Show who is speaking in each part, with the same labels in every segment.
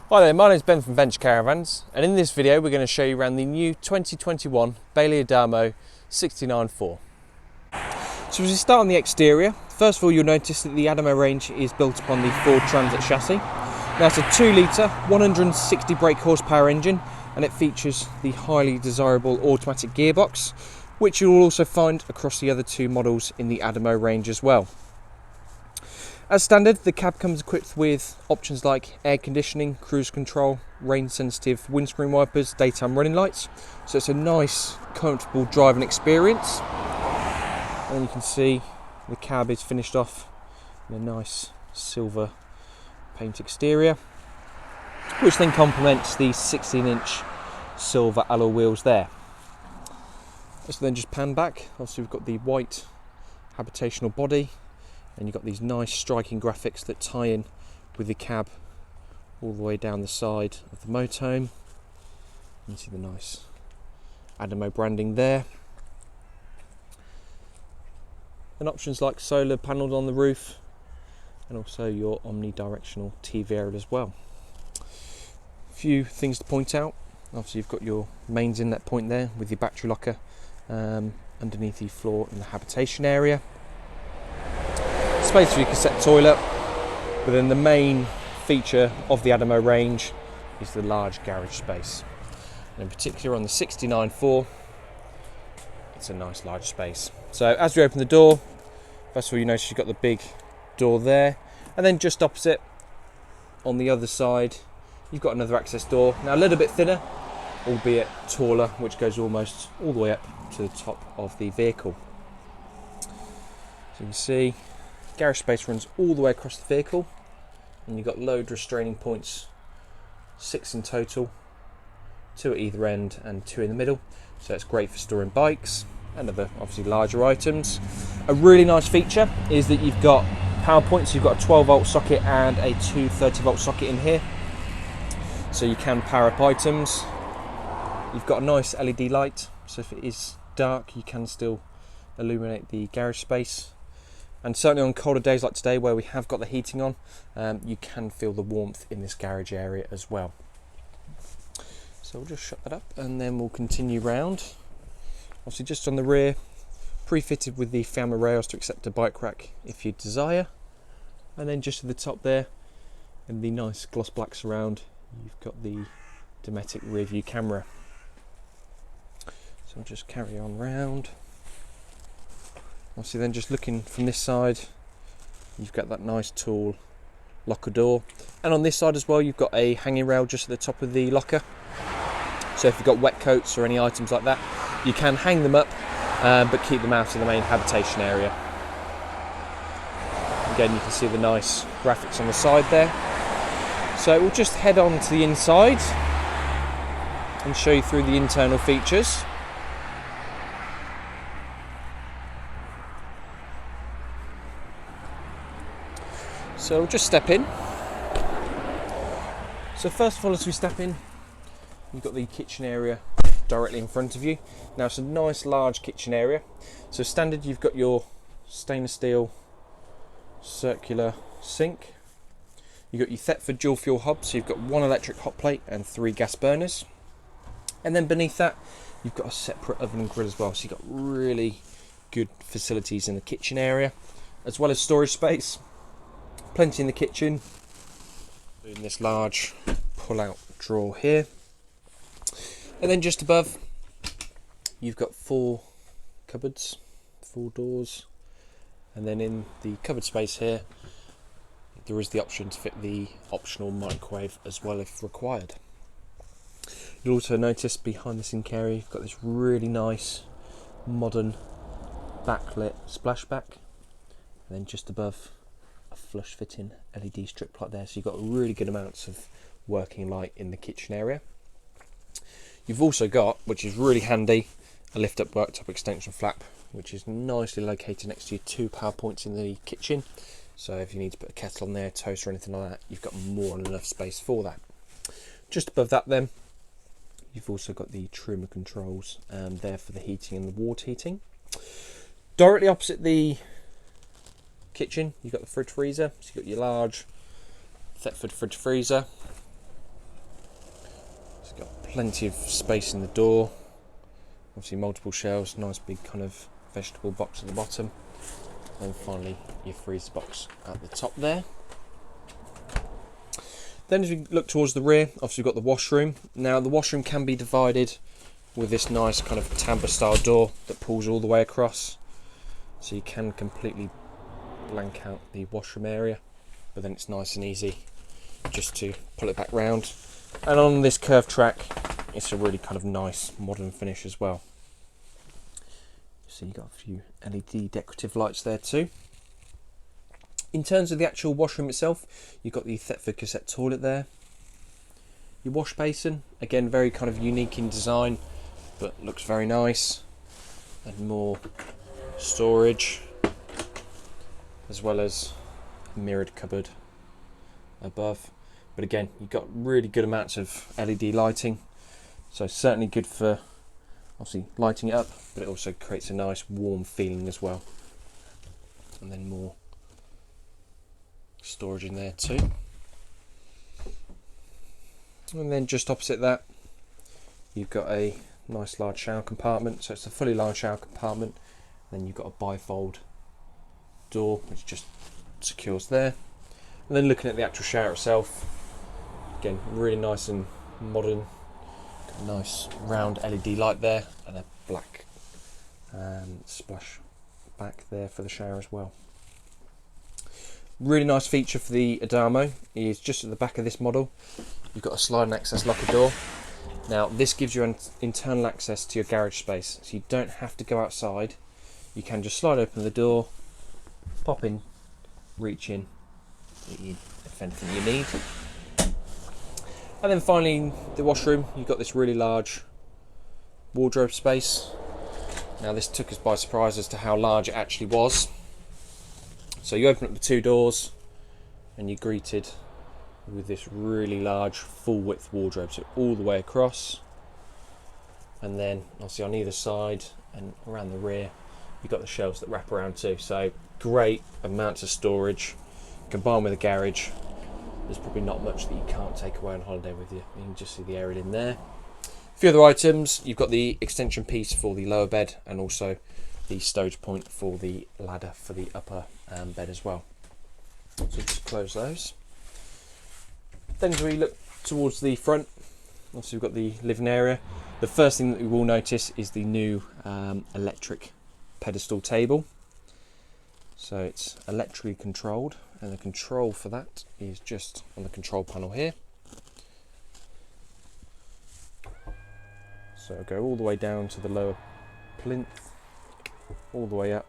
Speaker 1: Hi there, my name is Ben from Venture-Caravans, and in this video we're going to show you around the new 2021 Bailey Adamo 69.4. So as we start on the exterior, first of all you'll notice that the Adamo range is built upon the Ford Transit chassis. Now it's a 2 litre, 160 brake horsepower engine, and it features the highly desirable automatic gearbox, which you'll also find across the other two models in the Adamo range as well. As standard, the cab comes equipped with options like air conditioning, cruise control, rain sensitive windscreen wipers, daytime running lights, so it's a nice comfortable driving experience. And you can see the cab is finished off in a nice silver paint exterior, which then complements the 16-inch silver alloy wheels there. Let's then just pan back. Obviously we've got the white habitational body, and you've got these nice striking graphics that tie in with the cab all the way down the side of the motorhome. You can see the nice Adamo branding there. And options like solar panels on the roof, and also your omnidirectional TV area as well. A few things to point out. Obviously you've got your mains inlet point there with your battery locker underneath the floor in the habitation area. Space for your cassette toilet, but then the main feature of the Adamo range is the large garage space. And in particular on the 69.4, it's a nice large space. So as we open the door, first of all you notice you've got the big door there, and then just opposite on the other side you've got another access door, now a little bit thinner, albeit taller, which goes almost all the way up to the top of the vehicle. So you can see garage space runs all the way across the vehicle, and you've got load restraining points, 6 in total, 2 at either end and 2 in the middle, so it's great for storing bikes and other obviously larger items. A really nice feature is that you've got power points. You've got a 12 volt socket and a 230 volt socket in here, so you can power up items. You've got a nice LED light, so if it is dark you can still illuminate the garage space. And certainly on colder days like today where we have got the heating on, you can feel the warmth in this garage area as well. So we'll just shut that up and then we'll continue round. Obviously just on the rear, pre-fitted with the family rails to accept a bike rack if you desire. And then just at the top there, in the nice gloss black surround, you've got the Dometic rear view camera. So we'll just carry on round. Obviously then just looking from this side, you've got that nice tall locker door, and on this side as well you've got a hanging rail just at the top of the locker, so if you've got wet coats or any items like that you can hang them up, but keep them out of the main habitation area. Again you can see the nice graphics on the side there. So we'll just head on to the inside and show you through the internal features. So we'll just step in. So first of all, as we step in, you've got the kitchen area directly in front of you. Now it's a nice large kitchen area. So standard, you've got your stainless steel circular sink. You've got your Thetford dual fuel hob, so you've got 1 electric hot plate and 3 gas burners. And then beneath that, you've got a separate oven and grill as well. So you've got really good facilities in the kitchen area, as well as storage space. Plenty in the kitchen, in this large pull-out drawer here, and then just above you've got 4 cupboards, 4 doors, and then in the cupboard space here there is the option to fit the optional microwave as well if required. You'll also notice behind the sink area you've got this really nice modern backlit splashback, and then just above flush fitting LED strip light there, so you've got really good amounts of working light in the kitchen area. You've also got, which is really handy, a lift up worktop extension flap, which is nicely located next to your 2 power points in the kitchen, so if you need to put a kettle on there, toast or anything like that, you've got more than enough space for that. Just above that then you've also got the trimmer controls there for the heating and the water heating. Directly opposite the kitchen you've got the fridge freezer, so you've got your large Thetford fridge freezer, It's got plenty of space in the door, obviously multiple shelves, nice big kind of vegetable box at the bottom, and finally your freezer box at the top there. Then as we look towards the rear, obviously we've got the washroom. Now the washroom can be divided with this nice kind of tambour style door that pulls all the way across, so you can completely blank out the washroom area, but then it's nice and easy just to pull it back round. And on this curved track, it's a really kind of nice modern finish as well. So you've got a few LED decorative lights there too. In terms of the actual washroom itself, you've got the Thetford cassette toilet there. Your wash basin, again very kind of unique in design, but looks very nice. And more storage, as well as a mirrored cupboard above. But again, you've got really good amounts of LED lighting, so certainly good for obviously lighting it up, but it also creates a nice warm feeling as well. And then more storage in there too. And then just opposite that, you've got a nice large shower compartment, so it's a fully large shower compartment. Then you've got a bifold door which just secures there. And then looking at the actual shower itself, again really nice and modern, got a nice round LED light there and a black splash back there for the shower as well. Really nice feature for the Adamo is just at the back of this model, you've got a slide and access locker door. Now this gives you an internal access to your garage space, so you don't have to go outside. You can just slide open the door, pop in, reach in, if anything you need. And then finally the washroom, you've got this really large wardrobe space. Now this took us by surprise as to how large it actually was. So you open up the two doors and you're greeted with this really large full width wardrobe, so all the way across. And then obviously on either side and around the rear, you've got the shelves that wrap around too. So great amounts of storage combined with a garage. There's probably not much that you can't take away on holiday with you. You can just see the area in there. A few other items, you've got the extension piece for the lower bed and also the stowage point for the ladder for the upper bed as well. So just close those. Then as we look towards the front, obviously we've got the living area. The first thing that we will notice is the new electric pedestal table. So it's electrically controlled, and the control for that is just on the control panel here. So go all the way down to the lower plinth, all the way up.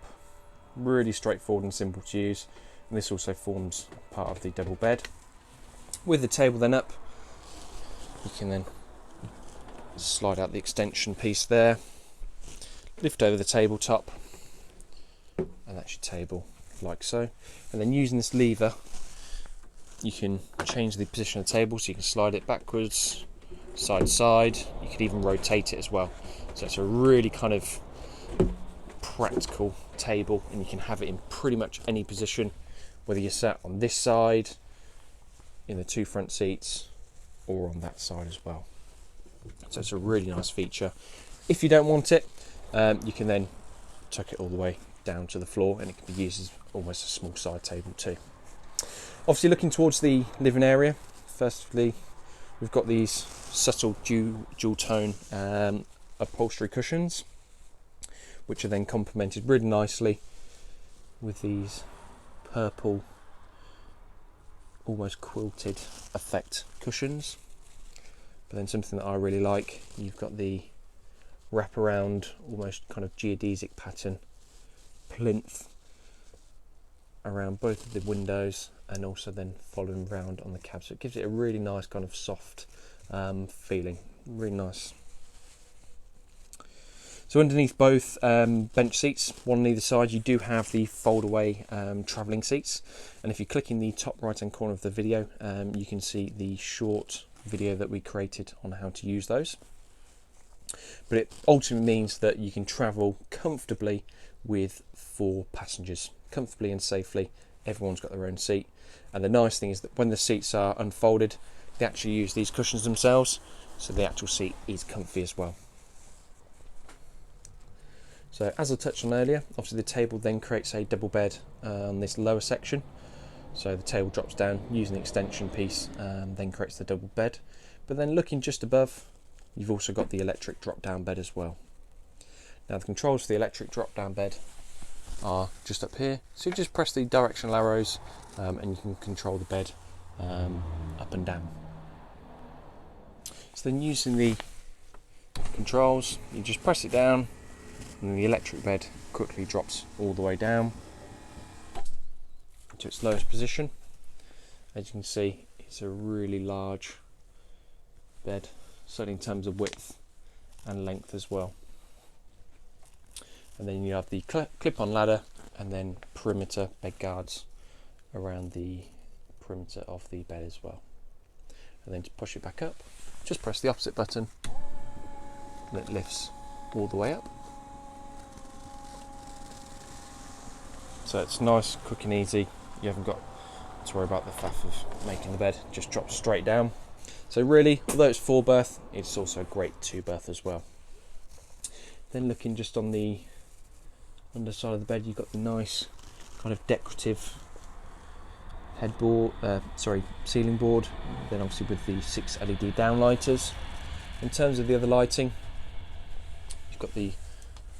Speaker 1: Really straightforward and simple to use, and this also forms part of the double bed. With the table then up, you can then slide out the extension piece there, lift over the tabletop, and that's your table like so. And then using this lever, you can change the position of the table, so you can slide it backwards, side to side. You could even rotate it as well. So it's a really kind of practical table, and you can have it in pretty much any position, whether you're sat on this side in the two front seats or on that side as well. So it's a really nice feature. If you don't want it, you can then tuck it all the way down to the floor, and it can be used as almost a small side table too. Obviously looking towards the living area, firstly we've got these subtle dual tone upholstery cushions, which are then complemented really nicely with these purple almost quilted effect cushions. But then something that I really like, you've got the wraparound almost kind of geodesic pattern plinth around both of the windows, and also then following round on the cab, so it gives it a really nice kind of soft feeling, really nice. So underneath both bench seats, one on either side, you do have the fold away travelling seats, and if you click in the top right hand corner of the video, you can see the short video that we created on how to use those. But it ultimately means that you can travel comfortably with 4 passengers, comfortably and safely. Everyone's got their own seat, and the nice thing is that when the seats are unfolded, they actually use these cushions themselves so the actual seat is comfy as well. So as I touched on earlier, obviously the table then creates a double bed on this lower section. So the table drops down using the extension piece, then creates the double bed. But then looking just above, you've also got the electric drop down bed as well. Now the controls for the electric drop down bed are just up here. So you just press the directional arrows and you can control the bed up and down. So then using the controls, you just press it down and the electric bed quickly drops all the way down to its lowest position. As you can see, it's a really large bed, certainly in terms of width and length as well. And then you have the clip-on ladder and then perimeter bed guards around the perimeter of the bed as well. And then to push it back up, just press the opposite button and it lifts all the way up. So it's nice, quick and easy. You haven't got to worry about the faff of making the bed, it just drops straight down. So really, although it's 4-berth, it's also a great 2-berth as well. Then looking just on the underside of the bed, you've got the nice kind of decorative headboard, ceiling board, then obviously with the 6 LED downlighters. In terms of the other lighting, you've got the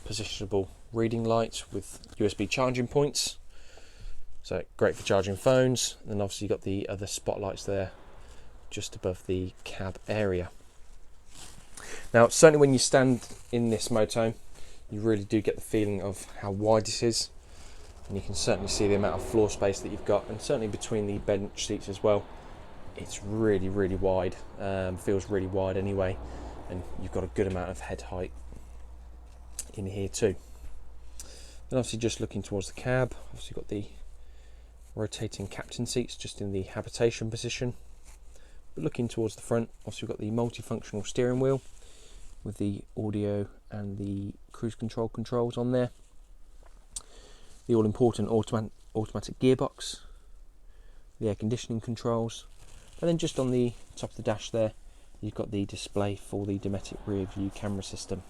Speaker 1: positionable reading light with USB charging points, so great for charging phones. And then obviously you've got the other spotlights there just above the cab area. Now certainly when you stand in this motorhome, you really do get the feeling of how wide this is, and you can certainly see the amount of floor space that you've got, and certainly between the bench seats as well, it's really wide, feels really wide anyway, and you've got a good amount of head height in here too. Then obviously just looking towards the cab, obviously got the rotating captain seats just in the habitation position. But looking towards the front, obviously we've got the multifunctional steering wheel with the audio and the cruise control controls on there. The all-important automatic gearbox, the air conditioning controls, and then just on the top of the dash there, you've got the display for the Dometic rear view camera system.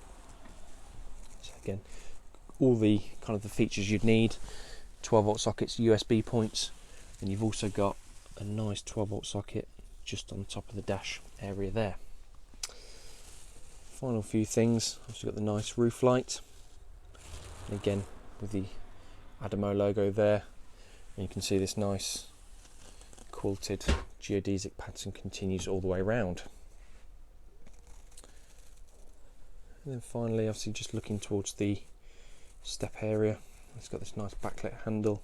Speaker 1: So again, all the kind of the features you'd need, 12-volt sockets, USB points, and you've also got a nice 12-volt socket just on the top of the dash area there. Final few things, obviously got the nice roof light, and again with the Adamo logo there, and you can see this nice quilted geodesic pattern continues all the way around. And then finally, obviously just looking towards the step area, it's got this nice backlit handle,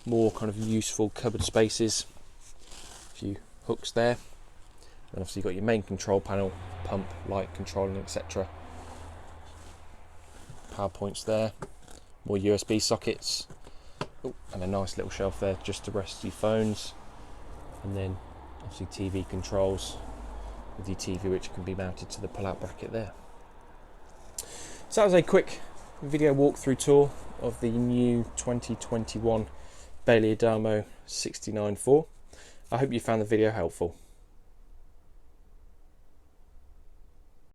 Speaker 1: more kind of useful cupboard spaces, a few hooks there, and obviously you've got your main control panel, pump, light controlling, etc. Power points there, more USB sockets, and a nice little shelf there just to rest your phones, and then obviously TV controls with your TV which can be mounted to the pull-out bracket there. So that was a quick video walkthrough tour of the new 2021 Bailey Adamo 69.4. I hope you found the video helpful.